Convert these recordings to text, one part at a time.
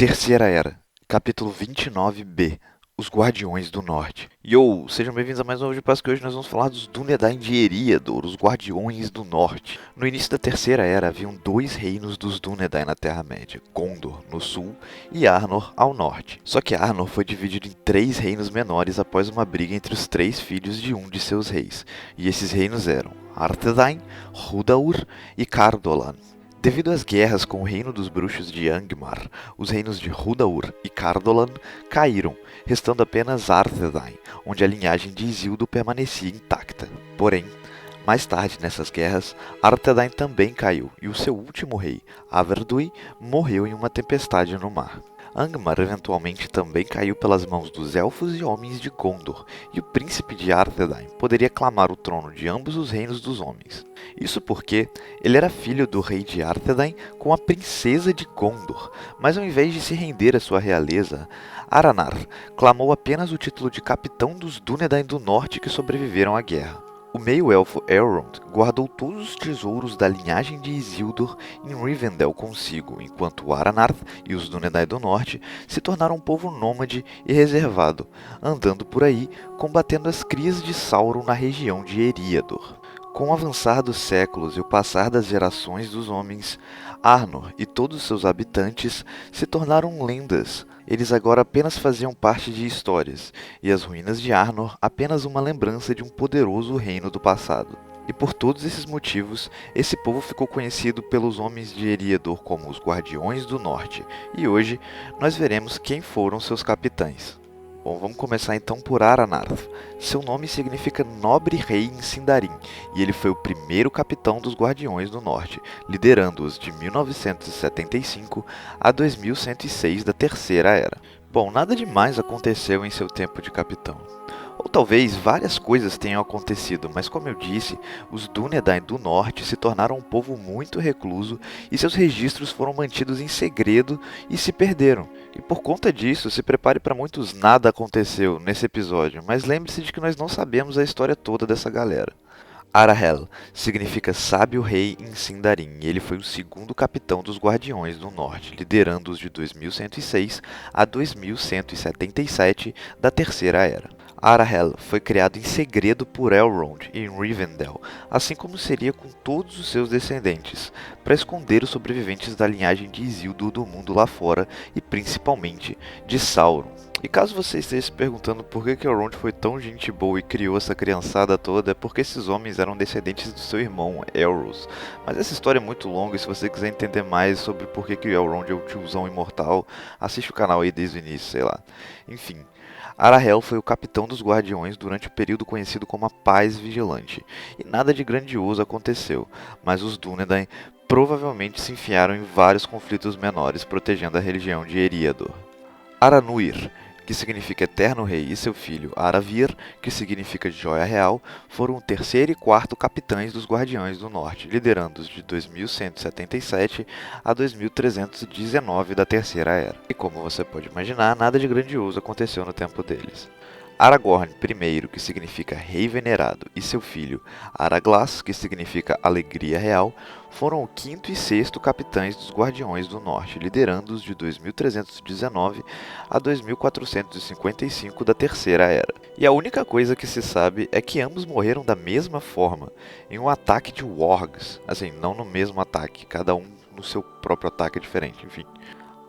Terceira Era, capítulo 29b, Os Guardiões do Norte. Yo, sejam bem-vindos a mais um vídeo de Paz, que hoje nós vamos falar dos Dúnedain de Eriador, os Guardiões do Norte. No início da Terceira Era haviam dois reinos dos Dúnedain na Terra-média, Gondor no sul e Arnor ao norte. Só que Arnor foi dividido em três reinos menores após uma briga entre os três filhos de um de seus reis, e esses reinos eram Arthedain, Húdaur e Cardolan. Devido às guerras com o reino dos bruxos de Angmar, os reinos de Húdaur e Cardolan caíram, restando apenas Arthedain, onde a linhagem de Isildur permanecia intacta. Porém, mais tarde nessas guerras, Arthedain também caiu, e o seu último rei, Averdui, morreu em uma tempestade no mar. Angmar eventualmente também caiu pelas mãos dos elfos e homens de Gondor, e o príncipe de Arthedain poderia clamar o trono de ambos os reinos dos homens. Isso porque ele era filho do rei de Arthedain com a princesa de Gondor, mas ao invés de se render à sua realeza, Aranar clamou apenas o título de capitão dos Dúnedain do Norte que sobreviveram à guerra. O meio-elfo Elrond guardou todos os tesouros da linhagem de Isildur em Rivendell consigo, enquanto Aranarth e os Dúnedain do Norte se tornaram um povo nômade e reservado, andando por aí combatendo as crias de Sauron na região de Eriador. Com o avançar dos séculos e o passar das gerações dos homens, Arnor e todos os seus habitantes se tornaram lendas. Eles agora apenas faziam parte de histórias, e as ruínas de Arnor apenas uma lembrança de um poderoso reino do passado. E por todos esses motivos, esse povo ficou conhecido pelos homens de Eriador como os Guardiões do Norte, e hoje nós veremos quem foram seus capitães. Bom, vamos começar então por Aranarth. Seu nome significa Nobre Rei em Sindarin, e ele foi o primeiro capitão dos Guardiões do Norte, liderando-os de 1975 a 2106 da Terceira Era. Bom, nada demais aconteceu em seu tempo de capitão. Ou talvez várias coisas tenham acontecido, mas como eu disse, os Dúnedain do Norte se tornaram um povo muito recluso e seus registros foram mantidos em segredo e se perderam. E por conta disso, se prepare para muitos nada aconteceu nesse episódio, mas lembre-se de que nós não sabemos a história toda dessa galera. Arahel significa Sábio Rei em Sindarin, e ele foi o segundo capitão dos Guardiões do Norte, liderando-os de 2106 a 2177 da Terceira Era. Arahel foi criado em segredo por Elrond em Rivendell, assim como seria com todos os seus descendentes, para esconder os sobreviventes da linhagem de Isildur do mundo lá fora e principalmente de Sauron. E caso você esteja se perguntando por que Elrond foi tão gente boa e criou essa criançada toda, é porque esses homens eram descendentes do seu irmão, Elros. Mas essa história é muito longa e se você quiser entender mais sobre por que Elrond é o tiozão imortal, assiste o canal aí desde o início, sei lá. Enfim, Arahel foi o capitão dos Guardiões durante o período conhecido como a Paz Vigilante, e nada de grandioso aconteceu, mas os Dúnedain provavelmente se enfiaram em vários conflitos menores protegendo a religião de Eriador. Aranuir, que significa Eterno Rei, e seu filho Aravir, que significa Joia Real, foram o terceiro e quarto capitães dos Guardiões do Norte, liderando-os de 2177 a 2319 da Terceira Era. E como você pode imaginar, nada de grandioso aconteceu no tempo deles. Aragorn I, que significa Rei Venerado, e seu filho Araglas, que significa Alegria Real, foram o quinto e sexto capitães dos Guardiões do Norte, liderando-os de 2319 a 2455 da Terceira Era. E a única coisa que se sabe é que ambos morreram da mesma forma, em um ataque de wargs, assim, não no mesmo ataque, cada um no seu próprio ataque diferente, enfim.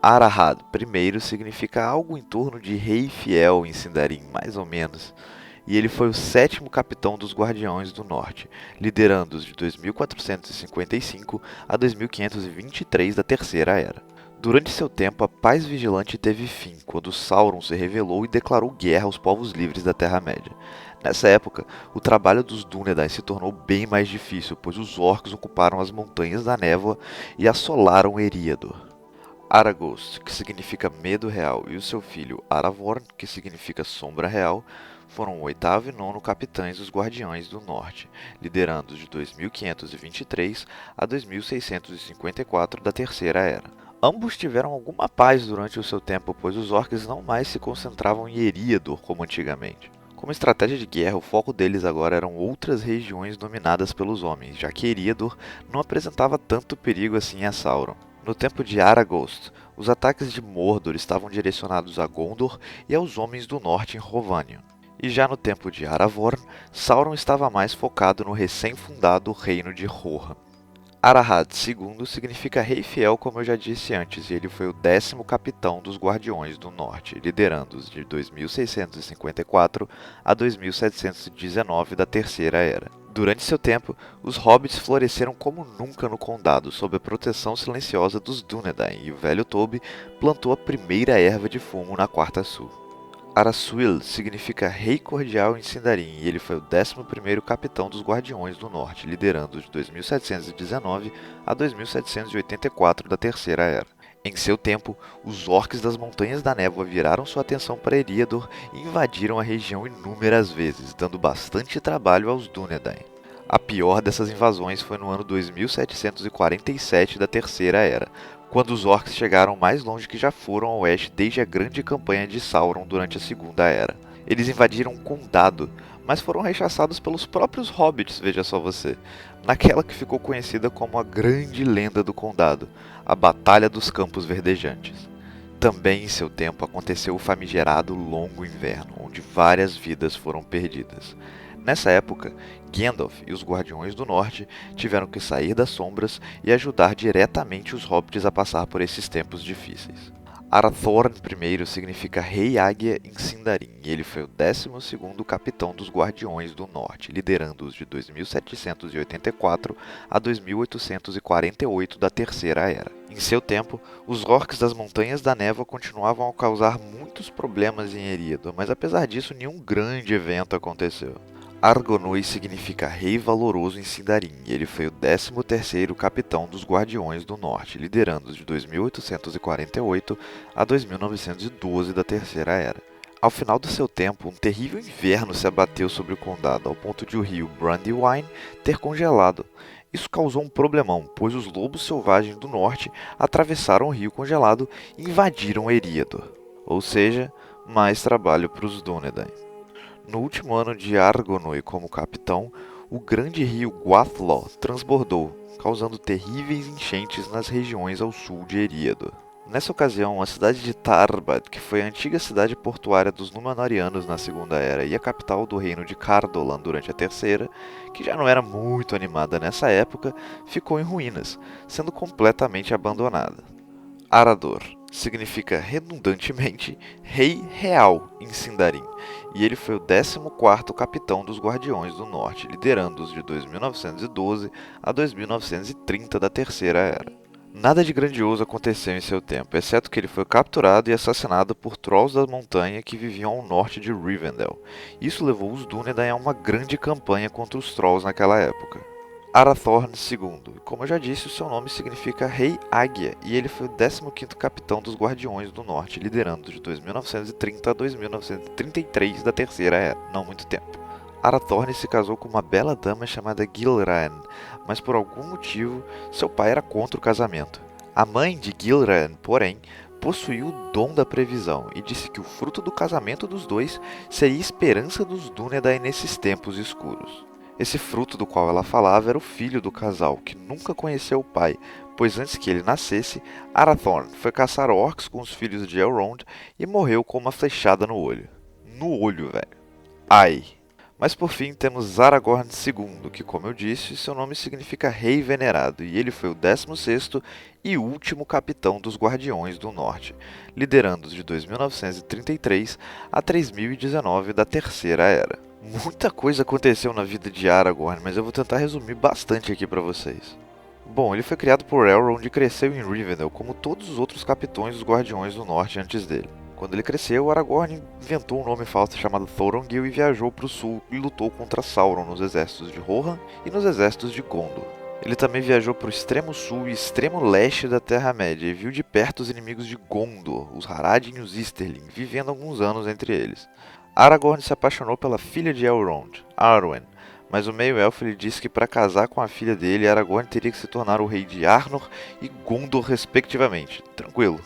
Arahad I significa algo em torno de Rei Fiel em Sindarin, mais ou menos, e ele foi o sétimo capitão dos Guardiões do Norte, liderando-os de 2455 a 2523 da Terceira Era. Durante seu tempo, a Paz Vigilante teve fim, quando Sauron se revelou e declarou guerra aos povos livres da Terra-média. Nessa época, o trabalho dos Dúnedain se tornou bem mais difícil, pois os orcs ocuparam as Montanhas da Névoa e assolaram Eriador. Aragost, que significa Medo Real, e o seu filho Aravorn, que significa Sombra Real, foram o oitavo e nono capitães dos Guardiões do Norte, liderando de 2523 a 2654 da Terceira Era. Ambos tiveram alguma paz durante o seu tempo, pois os orcs não mais se concentravam em Eriador como antigamente. Como estratégia de guerra, o foco deles agora eram outras regiões dominadas pelos homens, já que Eriador não apresentava tanto perigo assim a Sauron. No tempo de Aragost, Os ataques de Mordor estavam direcionados a Gondor e aos Homens do Norte em Rhovanion. E já no tempo de Aravorn, Sauron estava mais focado no recém-fundado reino de Rohan. Arahad II significa Rei Fiel, como eu já disse antes, e ele foi o 10º capitão dos Guardiões do Norte, liderando-os de 2654 a 2719 da Terceira Era. Durante seu tempo, os hobbits floresceram como nunca no condado, sob a proteção silenciosa dos Dúnedain, e o velho Toby plantou a primeira erva de fumo na Quarta Sul. Arasuil significa Rei Cordial em Sindarin, e ele foi o 11º capitão dos Guardiões do Norte, liderando de 2719 a 2784 da Terceira Era. Em seu tempo, os orcs das Montanhas da Névoa viraram sua atenção para Eriador e invadiram a região inúmeras vezes, dando bastante trabalho aos Dúnedain. A pior dessas invasões foi no ano 2747 da Terceira Era, quando os orcs chegaram mais longe que já foram a oeste desde a grande campanha de Sauron durante a Segunda Era. Eles invadiram um condado, mas foram rechaçados pelos próprios hobbits, veja só você, naquela que ficou conhecida como a Grande Lenda do Condado, a Batalha dos Campos Verdejantes. Também em seu tempo aconteceu o famigerado Longo Inverno, onde várias vidas foram perdidas. Nessa época, Gandalf e os Guardiões do Norte tiveram que sair das sombras e ajudar diretamente os hobbits a passar por esses tempos difíceis. Arathorn I significa Rei Águia em Sindarin, e ele foi o 12º capitão dos Guardiões do Norte, liderando-os de 2784 a 2848 da Terceira Era. Em seu tempo, os orcs das Montanhas da Névoa continuavam a causar muitos problemas em Eriador, mas apesar disso nenhum grande evento aconteceu. Argonoi significa Rei Valoroso em Sindarin, e ele foi o 13º capitão dos Guardiões do Norte, liderando-os de 2848 a 2912 da Terceira Era. Ao final do seu tempo, um terrível inverno se abateu sobre o condado, ao ponto de o rio Brandywine ter congelado. Isso causou um problemão, pois os lobos selvagens do norte atravessaram o rio congelado e invadiram Eriador. Ou seja, mais trabalho para os Dúnedain. No último ano de Argonoi como capitão, o grande rio Gwathlo transbordou, causando terríveis enchentes nas regiões ao sul de Eriador. Nessa ocasião, a cidade de Tarbad, que foi a antiga cidade portuária dos Númenóreanos na Segunda Era e a capital do reino de Cardolan durante a Terceira, que já não era muito animada nessa época, ficou em ruínas, sendo completamente abandonada. Arador significa redundantemente Rei Real em Sindarin, e ele foi o 14º capitão dos Guardiões do Norte, liderando-os de 2912 a 2930 da Terceira Era. Nada de grandioso aconteceu em seu tempo, exceto que ele foi capturado e assassinado por Trolls da Montanha que viviam ao norte de Rivendell. Isso levou os Dúnedain a uma grande campanha contra os Trolls naquela época. Arathorn II. Como eu já disse, o seu nome significa Rei Águia, e ele foi o 15º capitão dos Guardiões do Norte, liderando de 2930 a 2933 da Terceira Era, não muito tempo. Arathorn se casou com uma bela dama chamada Gilraen, mas por algum motivo seu pai era contra o casamento. A mãe de Gilraen, porém, possuía o dom da previsão e disse que o fruto do casamento dos dois seria a esperança dos Dúnedain nesses tempos escuros. Esse fruto do qual ela falava era o filho do casal, que nunca conheceu o pai, pois antes que ele nascesse, Arathorn foi caçar orcs com os filhos de Elrond e morreu com uma flechada no olho. No olho, velho. Ai! Mas por fim temos Aragorn II, que como eu disse, seu nome significa Rei Venerado, e ele foi o 16º e último capitão dos Guardiões do Norte, liderando-os de 2933 a 3019 da Terceira Era. Muita coisa aconteceu na vida de Aragorn, mas eu vou tentar resumir bastante aqui para vocês. Bom, ele foi criado por Elrond e cresceu em Rivendell, como todos os outros capitões dos Guardiões do Norte antes dele. Quando ele cresceu, Aragorn inventou um nome falso chamado Thorongil e viajou para o sul e lutou contra Sauron nos exércitos de Rohan e nos exércitos de Gondor. Ele também viajou para o extremo sul e extremo leste da Terra-média e viu de perto os inimigos de Gondor, os Haradrim e os Easterling, vivendo alguns anos entre eles. Aragorn se apaixonou pela filha de Elrond, Arwen, mas o meio-elfo lhe disse que para casar com a filha dele, Aragorn teria que se tornar o rei de Arnor e Gondor respectivamente. Tranquilo.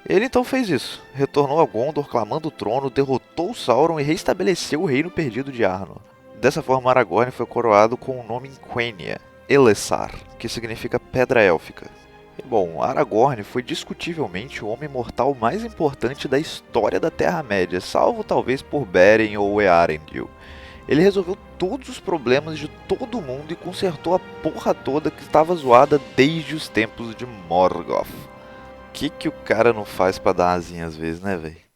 Ele então fez isso, retornou a Gondor clamando o trono, derrotou Sauron e restabeleceu o reino perdido de Arnor. Dessa forma, Aragorn foi coroado com o nome em Quenya, Elessar, que significa Pedra Élfica. Bom, Aragorn foi discutivelmente o homem mortal mais importante da história da Terra-média, salvo talvez por Beren ou Earendil. Ele resolveu todos os problemas de todo mundo e consertou a porra toda que estava zoada desde os tempos de Morgoth. Que o cara não faz pra dar asinha às vezes, né, velho?